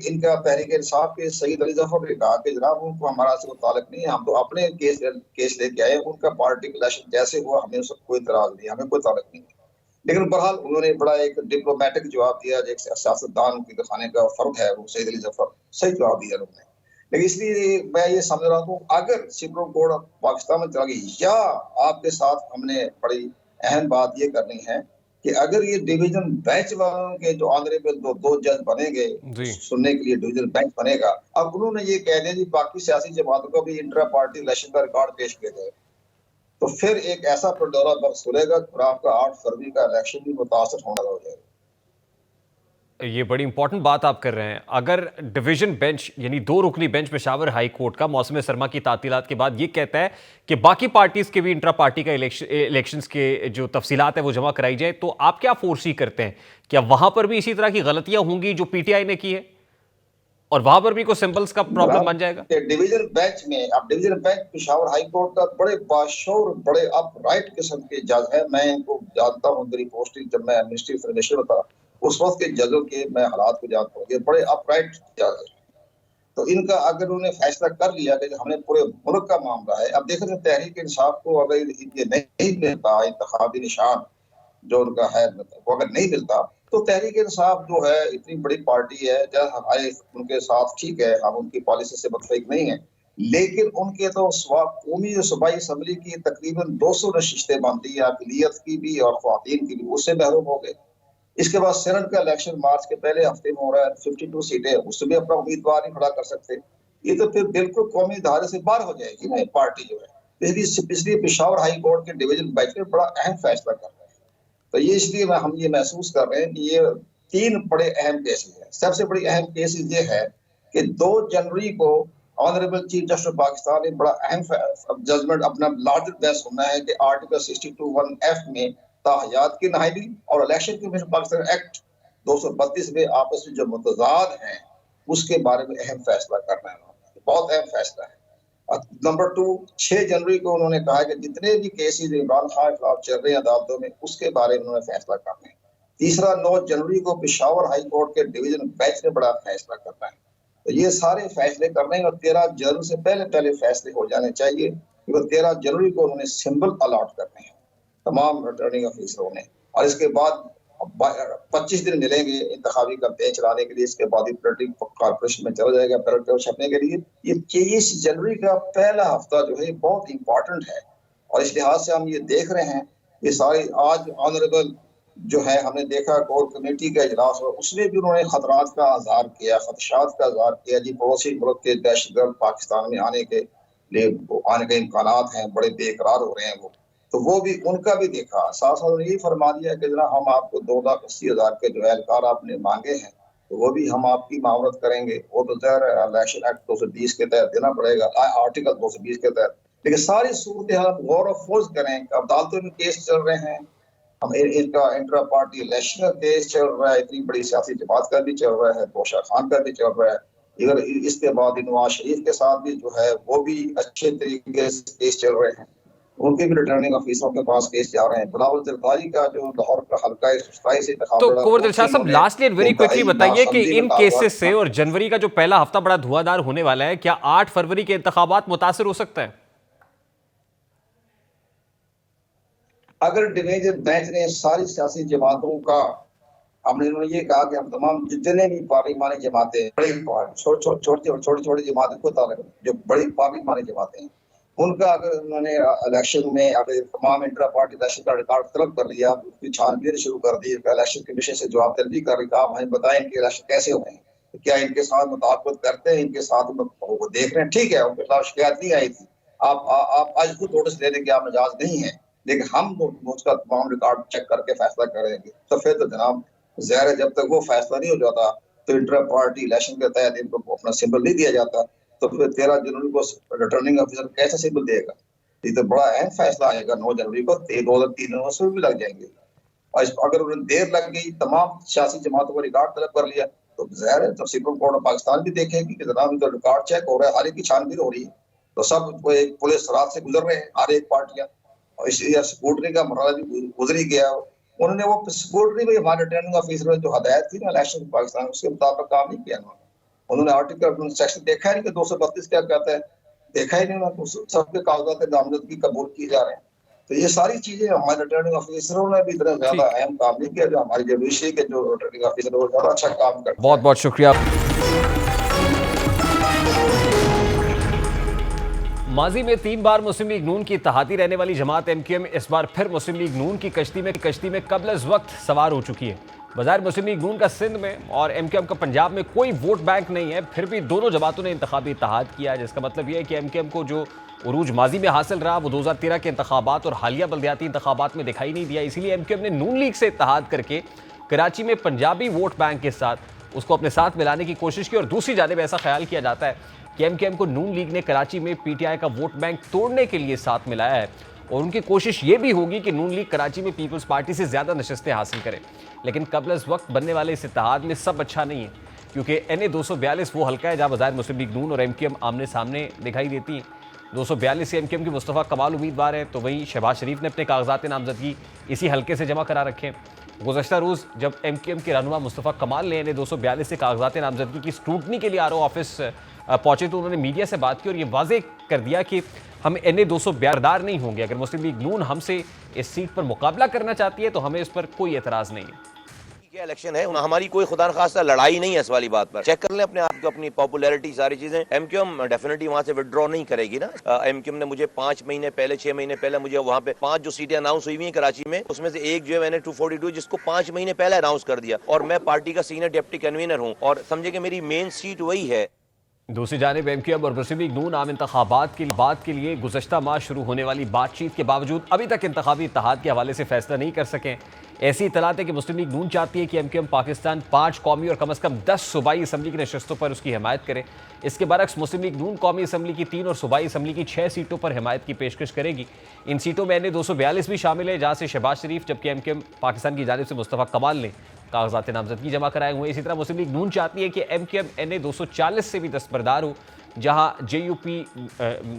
इनका तहरीक इंसाफ के सईद अली जफर ने कहा कि जनाब उनको हमारा से कोई ताल्लुक नहीं है, हम तो अपने केस लेके आए, उनका पार्टी इलेक्शन जैसे हुआ हमें उससे कोई इतराज नहीं, हमें कोई ताल्लुक नहीं। लेकिन बहरहाल उन्होंने बड़ा एक डिप्लोमेटिक जवाब दिया, एक सियासतदान की दिखाने का फर्ज है वो सईद अली जफर, सही जवाब दिया उन्होंने। लेकिन इसलिए मैं ये समझ रहा हूँ अगर सुप्रीम कोर्ट पाकिस्तान में चला गई, या आपके साथ हमने बड़ी अहम बात ये करनी है कि अगर ये डिवीजन बेंच वालों के जो ऑनरेबल दो जज बनेंगे सुनने के लिए, डिवीजन बेंच बनेगा, अब उन्होंने ये कह दिया जी बाकी सियासी जमातों को भी इंटर पार्टी इलेक्शन का रिकॉर्ड पेश किया जाए, तो फिर एक ऐसा पंडोरा बॉक्स खुलेगा और आपका 8 फरवरी का इलेक्शन भी मुतासर होने हो जाएगा। ये बड़ी इंपॉर्टेंट बात आप कर रहे हैं। अगर डिवीजन बेंच यानी 2 रुकनी बेंच पेशावर हाई कोर्ट का मौसम सरमा की तातीलात के बाद ये कहता है कि बाकी पार्टीज के भी इंट्रा पार्टी का इलेक्शंस के जो तफसीलात है वो जमा कराई जाए, तो आप क्या फोर्सी करते हैं? क्या वहां पर भी इसी तरह की गलतियां होंगी जो पीटीआई ने की है और वहां पर भी कोई सिंबल्स का प्रॉब्लम बन जाएगा? डिवीजन बेंच में, अब division bench Peshawar high court का बड़े बाशऊर, बड़े अपराइट किस्म के जज है। मैं इनको जानता हूँ, मेरी पोस्टिंग जब मैं मिनिस्ट्री ऑफ इन्फॉर्मेशन था उस वक्त के जजों के मैं हालात को जानता हूँ, ये बड़े अपराइट जज है। तो इनका अगर उन्होंने फैसला कर लिया कि हमें पूरे मुल्क का मामला है, अब देखें तहरीक इंसाफ को अगर ये नहीं मिलता इंतखाबी निशान जो उनका है वो अगर नहीं मिलता, तो तहरीक इंसाफ जो है इतनी बड़ी पार्टी है, जब हमारे उनके साथ ठीक है, हम उनकी पॉलिसी से मुतफिक नहीं है, लेकिन उनके तो कौमी सूबाई असम्बली की तकरीबन 200 नशिस्तें बनती है, अक़लियत की भी और ख्वातीन की भी, उससे महरूम हो गए। इसके बाद सेनेट का इलेक्शन मार्च के पहले हफ्ते में हो रहा है, 52 सीटें, उससे भी अपना उम्मीदवार नहीं खड़ा कर सकते। ये तो फिर बिल्कुल कौमी धारे से बाहर हो जाएगी ना पार्टी जो है। इसलिए पेशावर हाई कोर्ट के डिवीजन बेंच में बड़ा अहम फैसला कर रहे हैं। तो ये इसलिए हम ये महसूस कर रहे हैं कि ये 3 बड़े अहम केसेस हैं। सबसे बड़ी अहम केसेस ये है कि 2 जनवरी को honourable chief justice of Pakistan ने बड़ा अहम जजमेंट अपना लार्जर बेंच सुनना है कि आर्टिकल 62(1)(f) में ताहयात की नाहिली और इलेक्शन कमीशन पाकिस्तान एक्ट 232 में आपस में जो मुतजाद हैं उसके बारे में अहम फैसला करना है। बहुत अहम फैसला है। नंबर 2, 6 जनवरी को उन्होंने कहा कि जितने भी केसेस इमरान खान के खिलाफ चल रहे हैं अदालतों में उसके बारे में उन्होंने फैसला करना है। तीसरा, 9 जनवरी को पेशावर हाई कोर्ट के डिवीजन बेंच ने बड़ा फैसला करना है। तो ये सारे फैसले करने हैं और 13 जनवरी से पहले फैसले हो जाने चाहिए, क्योंकि 13 जनवरी को उन्होंने सिंबल अलॉट करने हैं तमाम रिटर्निंग ऑफिसरों ने, और इसके बाद 25 दिन मिलेंगे इंतखाबी कैंपेन चलाने के लिए। इसके बाद ही पॉलिटिकल कॉर्पोरेशन में चला जाएगा बैलेट पेपर छपने के लिए। ये 23 जनवरी का पहला हफ्ता जो है बहुत इंपॉर्टेंट है, और इस लिहाज से हम ये देख रहे हैं ये सारी आज ऑनरेबल जो है हमने देखा कोर कमेटी का इजलास हुआ, उसमें भी उन्होंने खतरात का आज़ार किया, खदशात का आज़ार किया जी पड़ोसी मुल्क के दहशतगर्द पाकिस्तान में आने के इम्कानात हैं, बड़े बेकरार हो रहे हैं वो भी उनका भी देखा। साथ साथ उन्होंने ये फरमा दिया कि जनाब हम आपको 2,80,000 के जो एहलकार आपने मांगे हैं तो वो भी हम आपकी मावरत करेंगे। वो तो इलेक्शन एक्ट 220 के तहत देना पड़ेगा, आर्टिकल 220 के तहत। लेकिन सारी सूरत हाल गौर और फोर्स करें। अदालतों में केस चल रहे हैं, हम इनका इंट्रा पार्टी इलेक्शन केस चल रहा है, इतनी बड़ी सियासी जमात का भी चल रहा है, तोशा खान का भी चल रहा है। इधर इसके बाद नवाज शरीफ के साथ भी जो है वो भी अच्छे तरीके से केस चल रहे हैं, उनके भी रिटर्निंग ऑफिसरों के पास केस जा रहे हैं। बिलावल जरदारी का जो लाहौर का हल्का है सुस्ताई से इंतखाब तो लड़ा, कुंवर दिलशाद साहब, लास्टली एंड वेरी क्विकली बताइए कि इन केसेस से और जनवरी का जो पहला हफ्ता बड़ा धुआंधार होने वाला है, क्या 8 फरवरी के इंतखाबात मुतासिर हो सकते हैं? अगर डिवीजन बेंच ने सारी सियासी जमातों का, हमने ये कहा कि हम तमाम जितने भी पार्लिमानी जमातें, छोटी जमातें को जो बड़ी पार्लिमानी जमातें हैं, उनका अगर उन्होंने इलेक्शन में अगर तमाम इंटर पार्टी इलेक्शन का रिकॉर्ड तलब कर लिया, उसकी छानबीन शुरू कर दी, इलेक्शन कमीशन से जवाब तलबी कर रही, आप हमें बताएं कि इलेक्शन कैसे हुए हैं, क्या इनके साथ मुताबिकत करते हैं, इनके साथ वो देख रहे हैं, ठीक है, उनके खिलाफ शिकायत नहीं आई थी, आप आज खुद नोटिस लेने के आप मिजाज नहीं है, लेकिन हम उसका तमाम रिकॉर्ड चेक करके फैसला करेंगे। तो फिर तो जनाब ज़ाहिर है, जब तक वो फैसला नहीं हो जाता तो इंटर पार्टी इलेक्शन के तहत इनको अपना सिंबल नहीं दिया जाता, तो फिर 13 जनवरी को रिटर्निंग ऑफिसर कैसे सिंबल देगा? ये तो बड़ा अहम फैसला आएगा 9 जनवरी को, 2-3 उसमें भी लग जाएंगे। और अगर उन्हें देर लग गई, तमाम सियासी जमातों को रिकॉर्ड तलब कर लिया, तो ज़ाहिर है तो सुप्रीम कोर्ट ऑफ पाकिस्तान भी देखेगी कि जनाब तो रिकॉर्ड चेक हो रहा है, हर एक की छानबीन हो रही है, तो सब एक पुलिस रात से गुजर रहे हैं हर एक पार्टियां, और इसलिए स्कूटनी का मरहला भी गुजर ही गया। उन्होंने वो स्कूटनी में हमारे रिटर्निंग ऑफिसर जो हदायत थी ना इलेक्शन पाकिस्तान, उसके मुताबिक काम नहीं किया उन्होंने आर्टिकल सेक्शन देखा ही नहीं कि 232 क्या कहता है, देखा ही नहीं उन्होंने, सबके कागजात नामजदगी कबूल किए जा रहे हैं। तो ये सारी चीजें हमारे रिटर्निंग ऑफिसरों ने भी इतना ज्यादा अहम काम नहीं किया, जो हमारी जुडिशरी के जो रिटर्निंग ऑफिसर वो ज्यादा अच्छा काम करते हैं। बहुत बहुत शुक्रिया। माजी में 3 बार मुस्लिम लीग नून की इत्तेहादी रहने वाली जमात MQM इस बार फिर मुस्लिम लीग नून की कश्ती में कब्ल अज़ वक्त सवार हो चुकी है। बज़ाहिर मुस्लिम लीग नून का सिंध में और MQM का पंजाब में कोई वोट बैंक नहीं है, फिर भी दोनों जमातों ने इंतखाबी इत्तेहाद किया है, जिसका मतलब यह है कि MQM को जो उरूज माजी में हासिल रहा वो 2013 के इंतखाबात और हालिया बल्दियाती इंतखाबात में दिखाई नहीं दिया। इसीलिए MQM ने नून लीग से इत्तेहाद करके कराची में पंजाबी वोट बैंक के साथ उसको अपने साथ मिलाने की कोशिश की। और दूसरी जानिब ऐसा ख्याल किया जाता है कि MQM को नून लीग ने कराची में PTI का वोट बैंक तोड़ने के लिए साथ मिलाया है, और उनकी कोशिश ये भी होगी कि नून लीग कराची में पीपल्स पार्टी से ज़्यादा नशस्तें हासिल करे। लेकिन कब्ल अज़ वक्त बनने वाले इस इत्तेहाद में सब अच्छा नहीं है, क्योंकि NA 242 वो हल्का है जहाँ बज़ाहिर मुस्लिम लीग नून और MQM आमने सामने दिखाई देती हैं। 242 से MQM के मुस्तफ़ा कमाल उम्मीदवार हैं, तो वहीं शहबाज शरीफ ने अपने कागजात नामजदगी इसी हल्के से जमा करा रखे हैं। गुज़श्ता रोज़ जब MQM के रहनुमा मुस्तफ़ा कमाल ने NA 242 से कागजात नामजदगी की स्क्रूटनी के लिए RO ऑफिस पहुंचे, तो उन्होंने मीडिया से बात की और ये वाज़ेह कर दिया कि हम NA 242 नहीं होंगे। अगर मुस्लिम लीग नून हमसे इस सीट पर मुकाबला करना चाहती है तो हमें इस पर कोई एतराज़ नहीं है। क्या इलेक्शन है, हमारी कोई खुदा न खास्ता लड़ाई नहीं है इस वाली बात पर। चेक कर लें अपने आप को, अपनी पॉपुलैरिटी, सारी चीजें। MQM डेफिनेटली वहां से विड्रॉ नहीं करेगी ना। MQM ने मुझे 5 महीने पहले 6 महीने पहले मुझे वहां पे 5 जो सीटें अनाउंस हुई हैं कराची में, उसमें से एक जो है मैंने 242 जिसको 5 महीने पहले अनाउंस कर दिया, और मैं पार्टी का सीनियर डिप्टी कन्वीनर हूँ, और समझे कि मेरी मेन सीट वही है। दूसरी जानिब MQM और मुस्लिम लीग नून आम इंतखाबात के लिए गुज़श्ता माह शुरू होने वाली बातचीत के बावजूद अभी तक इंतखाबी इत्तेहाद के हवाले से फैसला नहीं कर सकें। ऐसी इतलात है कि मुस्लिम लीग नून चाहती है कि MQM पाकिस्तान 5 कौमी और कम अज़ कम 10 सूबाई असम्बली की नशस्तों पर उसकी हिमायत करे। इसके बरक्स मुस्लिम लीग नून कौमी असम्बली की 3 और सूबाई असम्बली की 6 सीटों पर हिमायत की पेशकश करेगी। इन सीटों में NA 242 भी शामिल है, जहाँ से शहबाज शरीफ, जबकि MQM पाकिस्तान की जानिब से मुस्तफ़ा कमाल ने कागजात नामजदगी जमा कराए हुए। इसी तरह मुस्लिम लीग नून चाहती है कि MQM NA 240 से भी दस्तबरदार हो, जहां JUP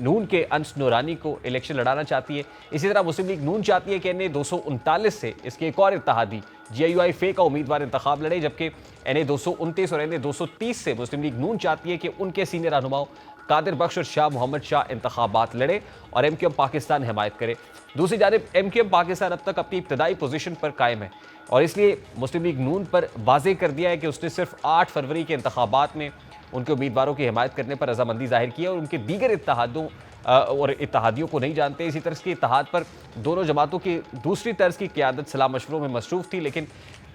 नून के अंस नूरानी को इलेक्शन लड़ाना चाहती है। इसी तरह मुस्लिम लीग नून चाहती है कि NA 239 से इसके एक और इत्तेहादी GIUI फे का उम्मीदवार इंतखाब लड़े, जबकि NA 229 और NA 230 से मुस्लिम लीग नून चाहती है कि उनके सीनियर रहनुमाओं कादिर बख्श और शाह मोहम्मद शाह इंतखाबात लड़े और MQM पाकिस्तान हिमायत करे। दूसरी जानिब MQM पाकिस्तान अब तक अपनी इब्तदाई पोजीशन पर कायम है, और इसलिए मुस्लिम लीग नून पर वाज़ेह कर दिया है कि उसने सिर्फ 8 फरवरी के इंतखाबात में उनके उम्मीदवारों की हिमायत करने पर रजामंदी जाहिर की है, और उनके दीगर इत्तेहादों और इत्तेहादियों को नहीं जानते। इसी तरह के इत्तेहाद पर दोनों जमातों की दूसरी तर्ज की क़यादत सलाह मशवरों में मसरूफ़ थी, लेकिन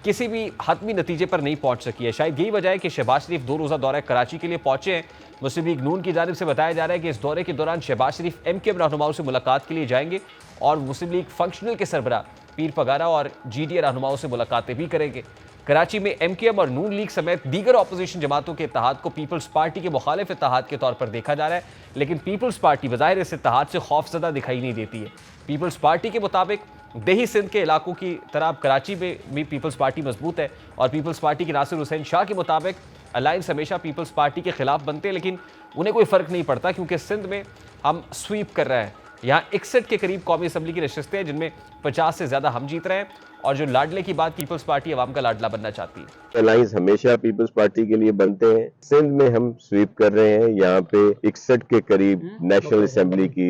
किसी भी हतमी नतीजे पर नहीं पहुंच सकी है। शायद यही वजह है कि शहबाज शरीफ 2 रोज़ा दौरा कराची के लिए पहुंचे हैं। मुस्लिम लीग नून की जानिब से बताया जा रहा है कि इस दौरे के दौरान शहबाज शरीफ MQM रहनुमाओं से मुलाकात के लिए जाएंगे, और मुस्लिम लीग फंक्शनल के सरबराह पीर पगारा और GDA रहनुमाओं से मुलाकातें भी करेंगे। कराची में MQM और नून लीग समेत दीगर अपोजिशन जमातों के इत्तेहाद को पीपल्स पार्टी के मुखालिफ इत्तेहाद के तौर पर देखा जा रहा है, लेकिन पीपल्स पार्टी बज़ाहिर इस इत्तेहाद से खौफजदा दिखाई नहीं देती है। पीपल्स पार्टी के मुताबिक देही सिंध के इलाकों की तरह कराची में भी पीपल्स पार्टी मजबूत है, और पीपल्स पार्टी के नासिर हुसैन शाह के मुताबिक अलायंस हमेशा पीपल्स पार्टी के खिलाफ बनते हैं, लेकिन उन्हें कोई फर्क नहीं पड़ता क्योंकि सिंध में हम स्वीप कर रहे हैं। यहाँ 61 के करीब कौमी असम्बली की नशिस्तें हैं जिनमें 50 से ज्यादा हम जीत रहे हैं। और जो लाडले की बात, पीपल्स पार्टी अवाम का लाडला बनना चाहती है। अलायंस हमेशा पीपल्स पार्टी के लिए बनते हैं। सिंध में हम स्वीप कर रहे हैं। यहाँ पे 61 के करीब नेशनल असेंबली की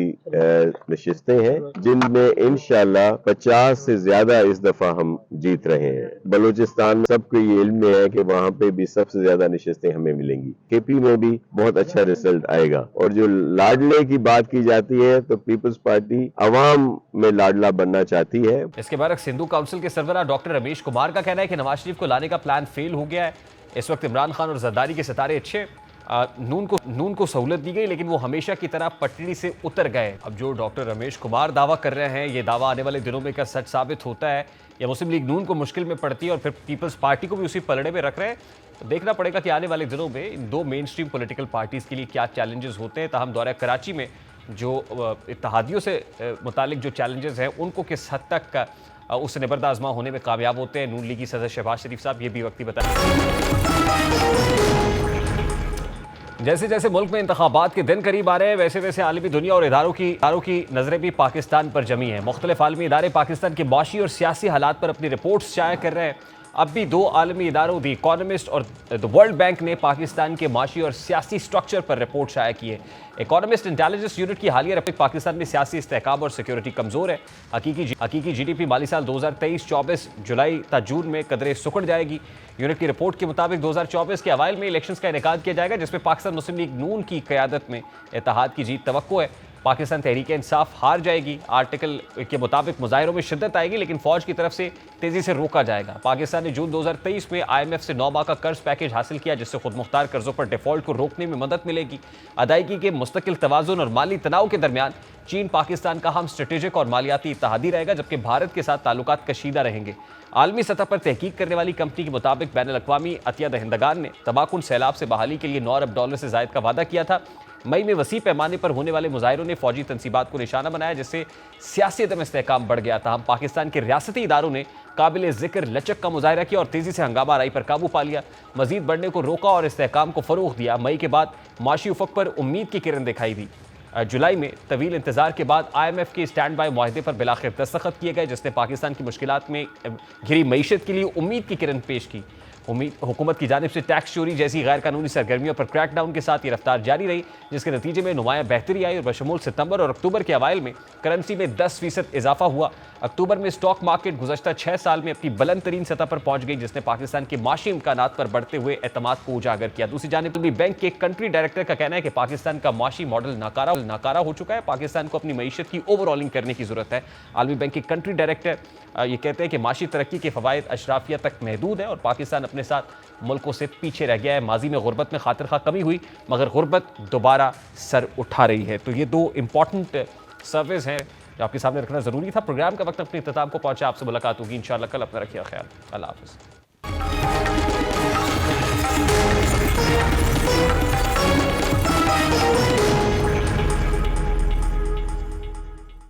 नशिस्तें हैं जिनमें इंशाल्लाह 50 से ज्यादा इस दफा हम जीत रहे हैं। बलूचिस्तान में सबको ये इल्म में है कि वहाँ पे भी सबसे ज्यादा नशिस्तें हमें मिलेंगी। केपी में भी बहुत अच्छा रिजल्ट आएगा। और जो लाडले की बात की जाती है तो पीपल्स पार्टी अवाम में लाडला बनना चाहती है। इसके बाद सिंधु काउंसिल के सरबराह डॉक्टर रमेश कुमार का कहना है कि नवाज शरीफ को लाने का प्लान फेल हो गया है। इस वक्त इमरान खान और जरदारी के सितारे अच्छे, नून को सहूलत दी गई लेकिन वो हमेशा की तरह पटड़ी से उतर गए। अब जो डॉक्टर रमेश कुमार दावा कर रहे हैं, ये दावा आने वाले दिनों में क्या सच साबित होता है या मुस्लिम लीग नून को मुश्किल में पड़ती है और फिर पीपल्स पार्टी को भी उसी पलड़े में रख रहे हैं? तो देखना पड़ेगा कि आने वाले दिनों में इन दो मेन स्ट्रीम पॉलिटिकल पार्टीज के लिए क्या चैलेंजेस होते हैं। ताहम दौरा कराची में जो इत्तेहादियों से मुतालिक जो चैलेंजेस हैं उनको किस हद तक उससे निबर्द आजमा होने में कामयाब होते हैं। नून लीग की सदर शहबाज शरीफ साहब ये भी वक्ती बताएं। जैसे जैसे मुल्क में इंतखाबात के दिन करीब आ रहे हैं वैसे वैसे आलमी दुनिया और इदारों की नजरें भी पाकिस्तान पर जमी हैं। मुख्तलिफ आलमी इदारे पाकिस्तान के माशी और सियासी हालात पर अपनी रिपोर्ट्स शाया कर रहे हैं। अब भी दो आलमी इदारों द इकोनॉमिस्ट और द वर्ल्ड बैंक ने पाकिस्तान के माशी और सियासी स्ट्रक्चर पर रिपोर्ट शाया की है। इकोनॉमिस्ट इंटेलिजेंस यूनिट की हालिया रिपोर्ट पाकिस्तान में सियासी इस्तेहकाम और सिक्योरिटी कमजोर है। हकीकी GDP माली साल 2023-24 जुलाई ता जून में कदरे सुकड़ जाएगी। यूनिट की रिपोर्ट के मुताबिक 2024 के अवाइल में इलेक्शंस का इनेकाद किया जाएगा जिसमें पाकिस्तान मुस्लिम लीग नून की क़यादत में इत्तेहाद की जीत तवक्को है। पाकिस्तान तहरीक इंसाफ हार जाएगी। आर्टिकल के मुताबिक मुजाहिरों में शिद्दत आएगी लेकिन फौज की तरफ से तेजी से रोका जाएगा। पाकिस्तान ने जून 2023 में IMF से 9 माह का कर्ज पैकेज हासिल किया जिससे खुद मुख्तार कर्जों पर डिफॉल्ट को रोकने में मदद मिलेगी। अदायगी के मुस्तकिल तवाज़ुन और माली तनाव के दरमियान चीन पाकिस्तान का हम स्ट्रेटेजिक और मालियाती इत्तेहादी रहेगा जबकि भारत के साथ ताल्लुकात कशीदा रहेंगे। आलमी सतह पर तहकीक करने वाली कंपनी के मुताबिक बैनुल-अक़वामी अतिया दहिंदगान ने तबाकुन सैलाब से बहाली के लिए 9 अरब डॉलर से ज़ायद का वादा किया था। मई में वसी पैमाने पर होने वाले मुजाहिरों ने फौजी तनसीबात को निशाना बनाया जिससे सियासी अदम इस्तेहकाम बढ़ गया था। हम पाकिस्तान के रियासती इदारों ने काबिल ज़िक्र लचक का मुजाहरा किया और तेज़ी से हंगामा आराई पर काबू पा लिया, मजीद बढ़ने को रोका और इस्तेहकाम को फ़रोग़ दिया। मई के बाद माशी उफ़क़ पर उम्मीद की किरण दिखाई दी। जुलाई में तवील इंतजार के बाद IMF के स्टैंड बाय मुआहदे पर बिलाखिर दस्तखत किए गए जिसने पाकिस्तान की मुश्किलात में घिरी मईशत के लिए उम्मीद की किरण पेश की। हुकूमत की जानिब से टैक्स चोरी जैसी गैर कानूनी सरगर्मियों पर क्रैकडाउन के साथ ये रफ्तार जारी रही जिसके नतीजे में नुमाया बेहतरी आई और बशमूल सितंबर और अक्टूबर के अवाइल में करेंसी में 10% इजाफा हुआ। अक्टूबर में स्टॉक मार्केट गुज़श्ता 6 साल में अपनी बुलंद तरीन सतह पर पहुंच गई जिसने पाकिस्तान के माशी इम्कानात पर बढ़ते हुए एतमाद को उजागर किया। दूसरी जानिब भी बैंक के कंट्री डायरेक्टर का कहना है कि पाकिस्तान का माशी मॉडल नाकारा हो चुका है। पाकिस्तान को अपनी मईशत की ओवरऑलिंग करने की जरूरत है। आलमी बैंक के कंट्री डायरेक्टर ये कहते हैं कि माशी तरक्की के फ़वाइद अशराफिया तक महदूद है और पाकिस्तान अपने साथ मुल्कों से पीछे रह गया है। माजी में गुर्बत में खातिर खा कमी हुई मगर गुर्बत दोबारा सर उठा रही है। तो ये दो इंपॉर्टेंट सर्वेज हैं जो आपके सामने रखना ज़रूरी था। प्रोग्राम का वक्त अपने इख्तिताम को पहुंचा। आपसे मुलाकात होगी इंशाअल्लाह कल। अपना रखिए ख्याल। अल्लाह हाफ़िज़।